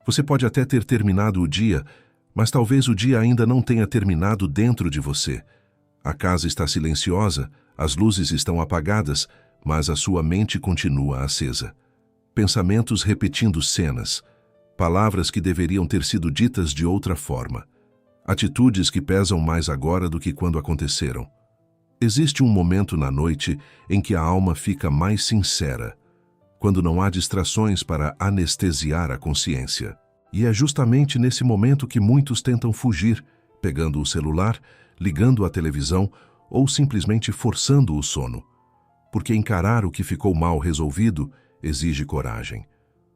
Você pode até ter terminado o dia, mas talvez o dia ainda não tenha terminado dentro de você. A casa está silenciosa, as luzes estão apagadas, mas a sua mente continua acesa. Pensamentos repetindo cenas, palavras que deveriam ter sido ditas de outra forma, atitudes que pesam mais agora do que quando aconteceram. Existe um momento na noite em que a alma fica mais sincera, quando não há distrações para anestesiar a consciência. E é justamente nesse momento que muitos tentam fugir, pegando o celular, ligando a televisão ou simplesmente forçando o sono. Porque encarar o que ficou mal resolvido exige coragem.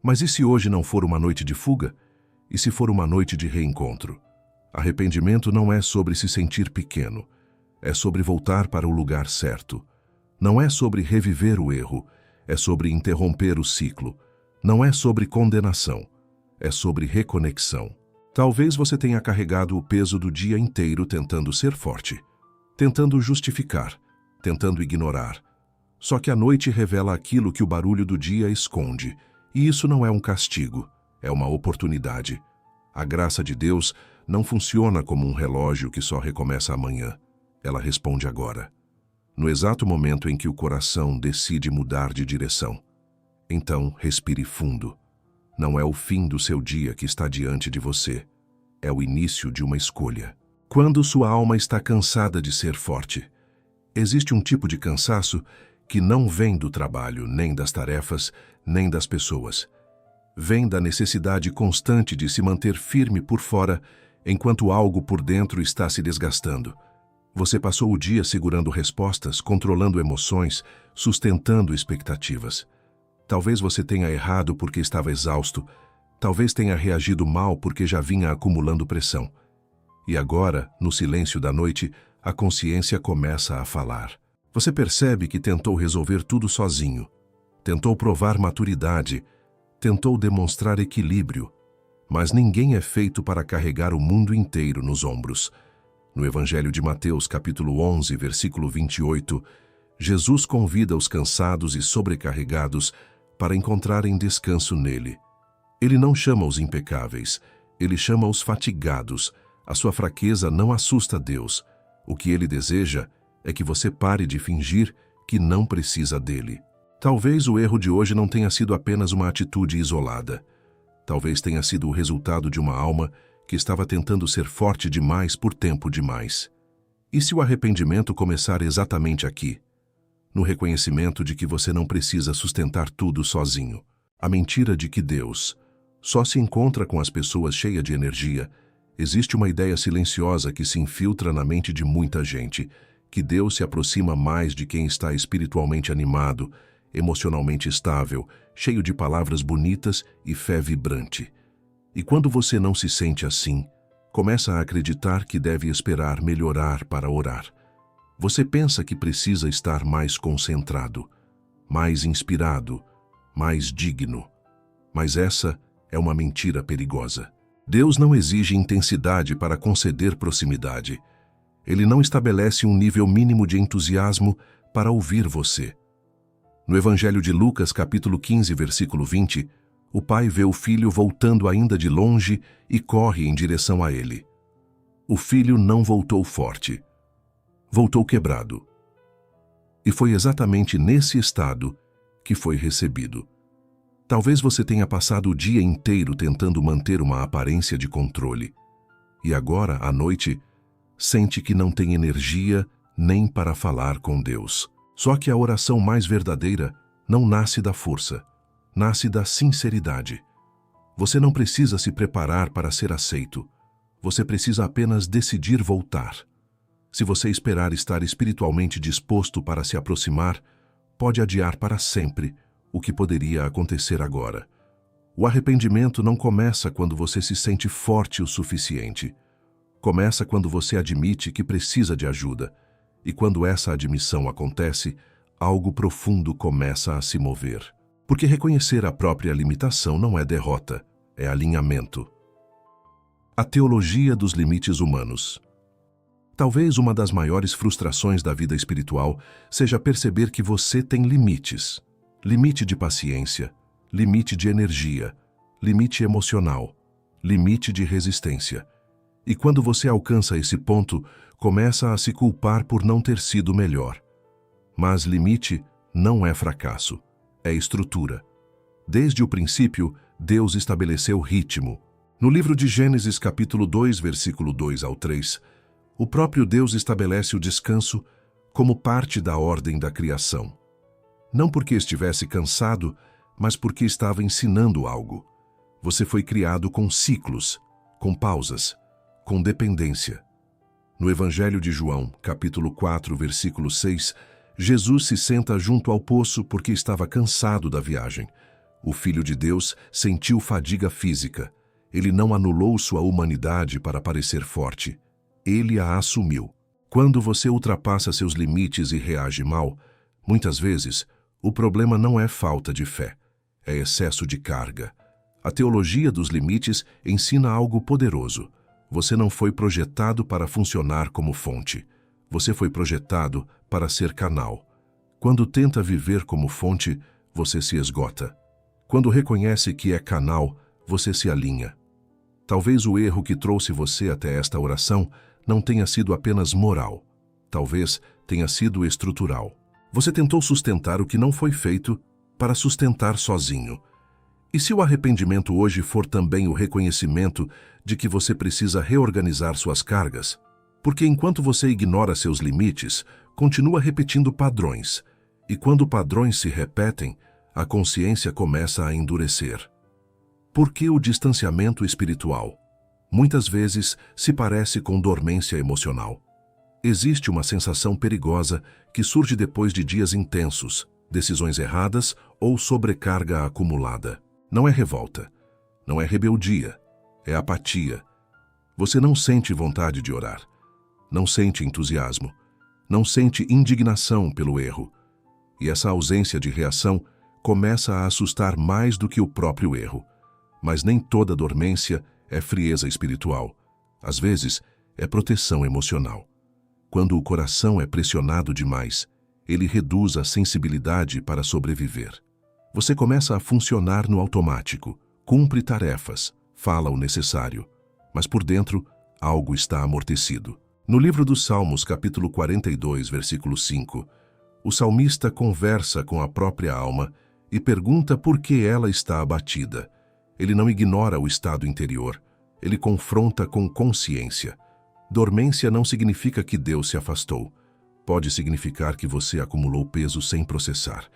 Mas e se hoje não for uma noite de fuga? E se for uma noite de reencontro? Arrependimento não é sobre se sentir pequeno. É sobre voltar para o lugar certo. Não é sobre reviver o erro. É sobre interromper o ciclo. Não é sobre condenação. É sobre reconexão. Talvez você tenha carregado o peso do dia inteiro tentando ser forte, tentando justificar, tentando ignorar. Só que a noite revela aquilo que o barulho do dia esconde, e isso não é um castigo, é uma oportunidade. A graça de Deus não funciona como um relógio que só recomeça amanhã. Ela responde agora, no exato momento em que o coração decide mudar de direção. Então, respire fundo. Não é o fim do seu dia que está diante de você. É o início de uma escolha. Quando sua alma está cansada de ser forte, existe um tipo de cansaço que não vem do trabalho, nem das tarefas, nem das pessoas. Vem da necessidade constante de se manter firme por fora, enquanto algo por dentro está se desgastando. Você passou o dia segurando respostas, controlando emoções, sustentando expectativas. Talvez você tenha errado porque estava exausto, talvez tenha reagido mal porque já vinha acumulando pressão. E agora, no silêncio da noite, a consciência começa a falar. Você percebe que tentou resolver tudo sozinho, tentou provar maturidade, tentou demonstrar equilíbrio, mas ninguém é feito para carregar o mundo inteiro nos ombros. No Evangelho de Mateus, capítulo 11, versículo 28, Jesus convida os cansados e sobrecarregados para encontrarem descanso nele. Ele não chama os impecáveis, ele chama os fatigados. A sua fraqueza não assusta Deus. O que ele deseja é que você pare de fingir que não precisa dele. Talvez o erro de hoje não tenha sido apenas uma atitude isolada. Talvez tenha sido o resultado de uma alma que estava tentando ser forte demais por tempo demais. E se o arrependimento começar exatamente aqui? No reconhecimento de que você não precisa sustentar tudo sozinho. A mentira de que Deus só se encontra com as pessoas cheias de energia. Existe uma ideia silenciosa que se infiltra na mente de muita gente, que Deus se aproxima mais de quem está espiritualmente animado, emocionalmente estável, cheio de palavras bonitas e fé vibrante. E quando você não se sente assim, começa a acreditar que deve esperar melhorar para orar. Você pensa que precisa estar mais concentrado, mais inspirado, mais digno. Mas essa é uma mentira perigosa. Deus não exige intensidade para conceder proximidade. Ele não estabelece um nível mínimo de entusiasmo para ouvir você. No Evangelho de Lucas, capítulo 15, versículo 20, o pai vê o filho voltando ainda de longe e corre em direção a ele. O filho não voltou forte. Voltou quebrado. E foi exatamente nesse estado que foi recebido. Talvez você tenha passado o dia inteiro tentando manter uma aparência de controle. E agora, à noite, sente que não tem energia nem para falar com Deus. Só que a oração mais verdadeira não nasce da força, nasce da sinceridade. Você não precisa se preparar para ser aceito. Você precisa apenas decidir voltar. Se você esperar estar espiritualmente disposto para se aproximar, pode adiar para sempre o que poderia acontecer agora. O arrependimento não começa quando você se sente forte o suficiente. Começa quando você admite que precisa de ajuda. E quando essa admissão acontece, algo profundo começa a se mover. Porque reconhecer a própria limitação não é derrota, é alinhamento. A teologia dos limites humanos. Talvez uma das maiores frustrações da vida espiritual seja perceber que você tem limites. Limite de paciência, limite de energia, limite emocional. limite de resistência. E quando você alcança esse ponto, começa a se culpar por não ter sido melhor. Mas limite não é fracasso, é estrutura. Desde o princípio, Deus estabeleceu ritmo. No livro de Gênesis, capítulo 2, versículo 2 ao 3, o próprio Deus estabelece o descanso como parte da ordem da criação. Não porque estivesse cansado, mas porque estava ensinando algo. Você foi criado com ciclos, com pausas, com dependência. No Evangelho de João, capítulo 4, versículo 6, Jesus se senta junto ao poço porque estava cansado da viagem. O Filho de Deus sentiu fadiga física. Ele não anulou sua humanidade para parecer forte. Ele a assumiu. Quando você ultrapassa seus limites e reage mal, muitas vezes, o problema não é falta de fé, é excesso de carga. A teologia dos limites ensina algo poderoso. Você não foi projetado para funcionar como fonte. Você foi projetado para ser canal. Quando tenta viver como fonte, você se esgota. Quando reconhece que é canal, você se alinha. Talvez o erro que trouxe você até esta oração não tenha sido apenas moral. Talvez tenha sido estrutural. Você tentou sustentar o que não foi feito para sustentar sozinho. E se o arrependimento hoje for também o reconhecimento de que você precisa reorganizar suas cargas? Porque enquanto você ignora seus limites, continua repetindo padrões. E quando padrões se repetem, a consciência começa a endurecer. Por que o distanciamento espiritual? Muitas vezes se parece com dormência emocional. Existe uma sensação perigosa que surge depois de dias intensos, decisões erradas ou sobrecarga acumulada. Não é revolta, não é rebeldia, é apatia. Você não sente vontade de orar, não sente entusiasmo, não sente indignação pelo erro. E essa ausência de reação começa a assustar mais do que o próprio erro. Mas nem toda dormência é frieza espiritual. Às vezes, é proteção emocional. Quando o coração é pressionado demais, ele reduz a sensibilidade para sobreviver. Você começa a funcionar no automático, cumpre tarefas, fala o necessário, mas por dentro, algo está amortecido. No livro dos Salmos, capítulo 42, versículo 5, o salmista conversa com a própria alma e pergunta por que ela está abatida. Ele não ignora o estado interior, ele confronta com consciência. Dormência não significa que Deus se afastou. Pode significar que você acumulou peso sem processar.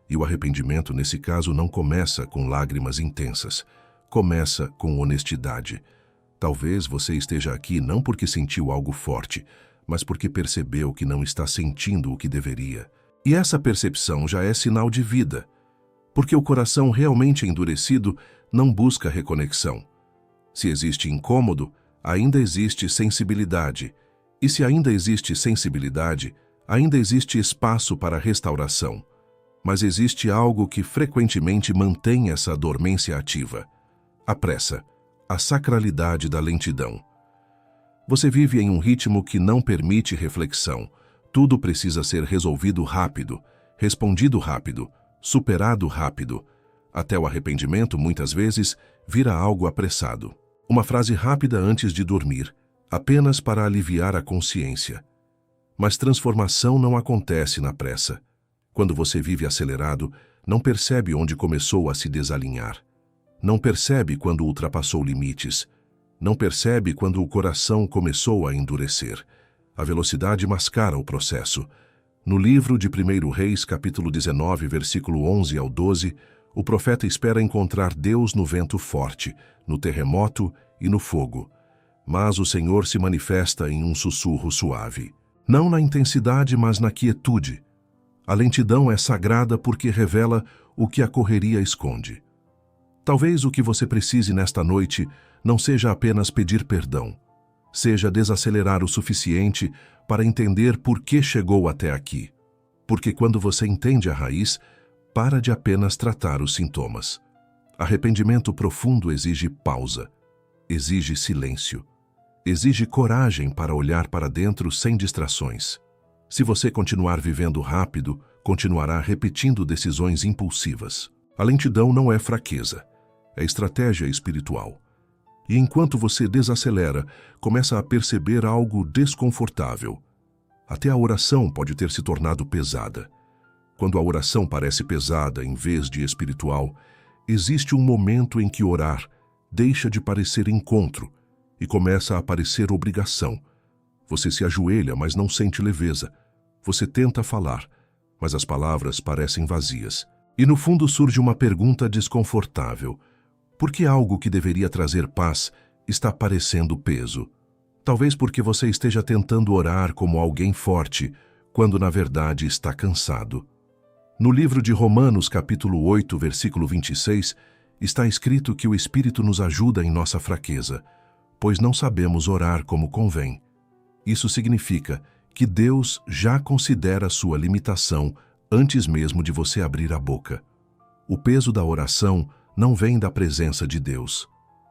E o arrependimento, nesse caso, não começa com lágrimas intensas. Começa com honestidade. Talvez você esteja aqui não porque sentiu algo forte, mas porque percebeu que não está sentindo o que deveria. E essa percepção já é sinal de vida. Porque o coração realmente endurecido não busca reconexão. Se existe incômodo, ainda existe sensibilidade. E se ainda existe sensibilidade, ainda existe espaço para restauração. Mas existe algo que frequentemente mantém essa dormência ativa. A pressa, a sacralidade da lentidão. Você vive em um ritmo que não permite reflexão. Tudo precisa ser resolvido rápido, respondido rápido, superado rápido. Até o arrependimento, muitas vezes, vira algo apressado. Uma frase rápida antes de dormir, apenas para aliviar a consciência. Mas transformação não acontece na pressa. Quando você vive acelerado, não percebe onde começou a se desalinhar. Não percebe quando ultrapassou limites. Não percebe quando o coração começou a endurecer. A velocidade mascara o processo. No livro de 1 Reis, capítulo 19, versículo 11 ao 12, o profeta espera encontrar Deus no vento forte, no terremoto e no fogo. Mas o Senhor se manifesta em um sussurro suave. Não na intensidade, mas na quietude. A lentidão é sagrada porque revela o que a correria esconde. Talvez o que você precise nesta noite não seja apenas pedir perdão, seja desacelerar o suficiente para entender por que chegou até aqui. Porque quando você entende a raiz, para de apenas tratar os sintomas. Arrependimento profundo exige pausa, exige silêncio, exige coragem para olhar para dentro sem distrações. Se você continuar vivendo rápido, continuará repetindo decisões impulsivas. A lentidão não é fraqueza, é estratégia espiritual. E enquanto você desacelera, começa a perceber algo desconfortável. Até a oração pode ter se tornado pesada. Quando a oração parece pesada em vez de espiritual, existe um momento em que orar deixa de parecer encontro e começa a parecer obrigação. Você se ajoelha, mas não sente leveza. Você tenta falar, mas as palavras parecem vazias. E no fundo surge uma pergunta desconfortável. Por que algo que deveria trazer paz está parecendo peso? Talvez porque você esteja tentando orar como alguém forte, quando na verdade está cansado. No livro de Romanos, capítulo 8, versículo 26, está escrito que o Espírito nos ajuda em nossa fraqueza, pois não sabemos orar como convém. Isso significa que Deus já considera sua limitação antes mesmo de você abrir a boca. O peso da oração não vem da presença de Deus,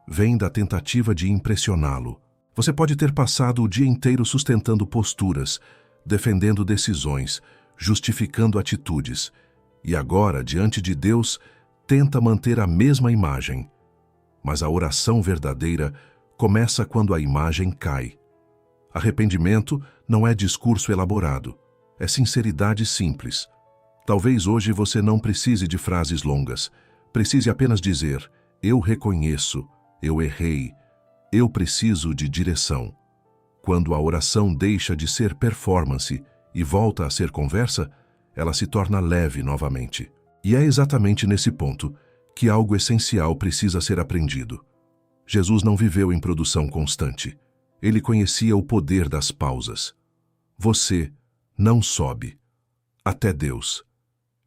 vem da tentativa de impressioná-lo. Você pode ter passado o dia inteiro sustentando posturas, defendendo decisões, justificando atitudes, e agora, diante de Deus, tenta manter a mesma imagem. Mas a oração verdadeira começa quando a imagem cai. Arrependimento não é discurso elaborado, é sinceridade simples. Talvez hoje você não precise de frases longas, precise apenas dizer: eu reconheço, eu errei, eu preciso de direção. Quando a oração deixa de ser performance e volta a ser conversa, ela se torna leve novamente. E é exatamente nesse ponto que algo essencial precisa ser aprendido. Jesus não viveu em produção constante. Ele conhecia o poder das pausas. Você não sobe até Deus.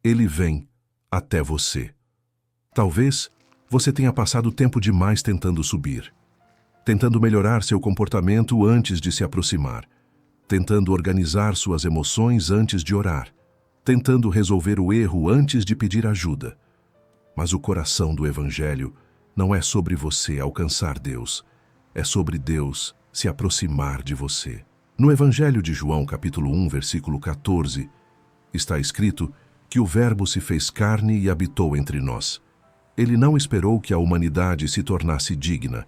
Ele vem até você. Talvez você tenha passado tempo demais tentando subir, tentando melhorar seu comportamento antes de se aproximar, tentando organizar suas emoções antes de orar, tentando resolver o erro antes de pedir ajuda. Mas o coração do Evangelho não é sobre você alcançar Deus, é sobre Deus se aproximar de você. No Evangelho de João, capítulo 1, versículo 14, está escrito que o Verbo se fez carne e habitou entre nós. Ele não esperou que a humanidade se tornasse digna.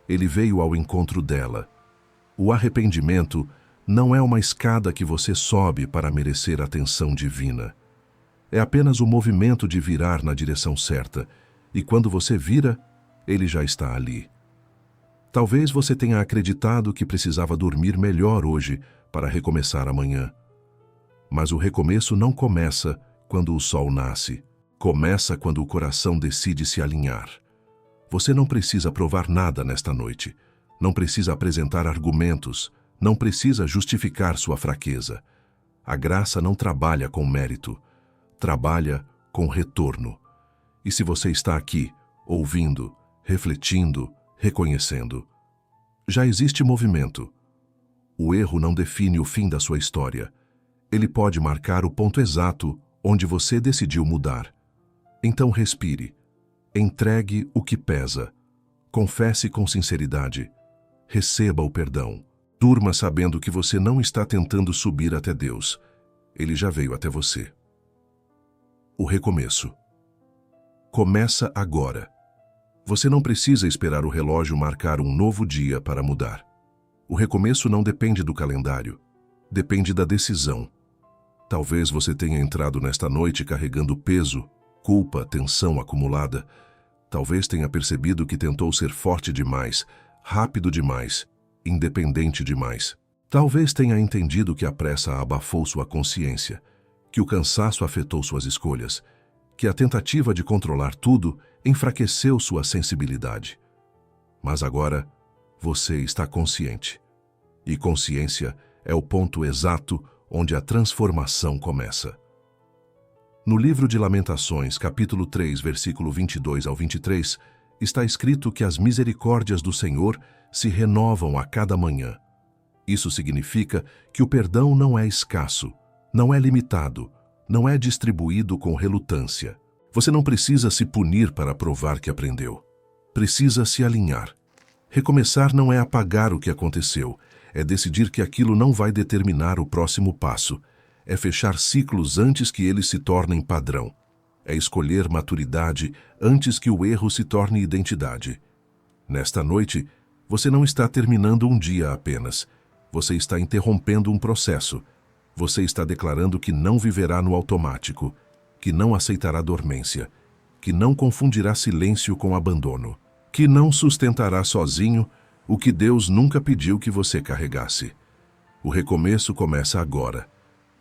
Ele veio ao encontro dela. O arrependimento não é uma escada que você sobe para merecer atenção divina. É apenas o movimento de virar na direção certa, e quando você vira, ele já está ali. Talvez você tenha acreditado que precisava dormir melhor hoje para recomeçar amanhã. Mas o recomeço não começa quando o sol nasce. Começa quando o coração decide se alinhar. Você não precisa provar nada nesta noite. Não precisa apresentar argumentos. Não precisa justificar sua fraqueza. A graça não trabalha com mérito. Trabalha com retorno. E se você está aqui, ouvindo, refletindo, reconhecendo, já existe movimento. O erro não define o fim da sua história. Ele pode marcar o ponto exato onde você decidiu mudar. Então respire. Entregue o que pesa. Confesse com sinceridade. Receba o perdão. Durma sabendo que você não está tentando subir até Deus. Ele já veio até você. O recomeço. Começa agora. Você não precisa esperar o relógio marcar um novo dia para mudar. O recomeço não depende do calendário. Depende da decisão. Talvez você tenha entrado nesta noite carregando peso, culpa, tensão acumulada. Talvez tenha percebido que tentou ser forte demais, rápido demais, independente demais. Talvez tenha entendido que a pressa abafou sua consciência, que o cansaço afetou suas escolhas, que a tentativa de controlar tudo enfraqueceu sua sensibilidade. Mas agora, você está consciente. E consciência é o ponto exato onde a transformação começa. No livro de Lamentações, capítulo 3, versículo 22 ao 23, está escrito que as misericórdias do Senhor se renovam a cada manhã. Isso significa que o perdão não é escasso, não é limitado, não é distribuído com relutância. Você não precisa se punir para provar que aprendeu. Precisa se alinhar. Recomeçar não é apagar o que aconteceu, é decidir que aquilo não vai determinar o próximo passo. É fechar ciclos antes que eles se tornem padrão. É escolher maturidade antes que o erro se torne identidade. Nesta noite, você não está terminando um dia apenas. Você está interrompendo um processo. Você está declarando que não viverá no automático, que não aceitará dormência, que não confundirá silêncio com abandono, que não sustentará sozinho o que Deus nunca pediu que você carregasse. O recomeço começa agora,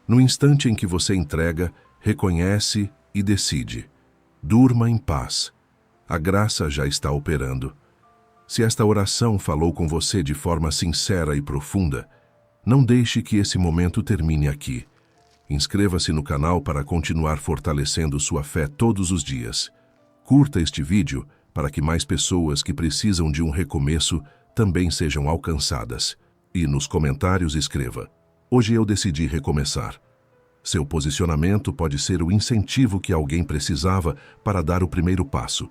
no instante em que você entrega, reconhece e decide. Durma em paz. A graça já está operando. Se esta oração falou com você de forma sincera e profunda, não deixe que esse momento termine aqui. Inscreva-se no canal para continuar fortalecendo sua fé todos os dias. Curta este vídeo para que mais pessoas que precisam de um recomeço também sejam alcançadas. E nos comentários escreva: hoje eu decidi recomeçar. Seu posicionamento pode ser o incentivo que alguém precisava para dar o primeiro passo.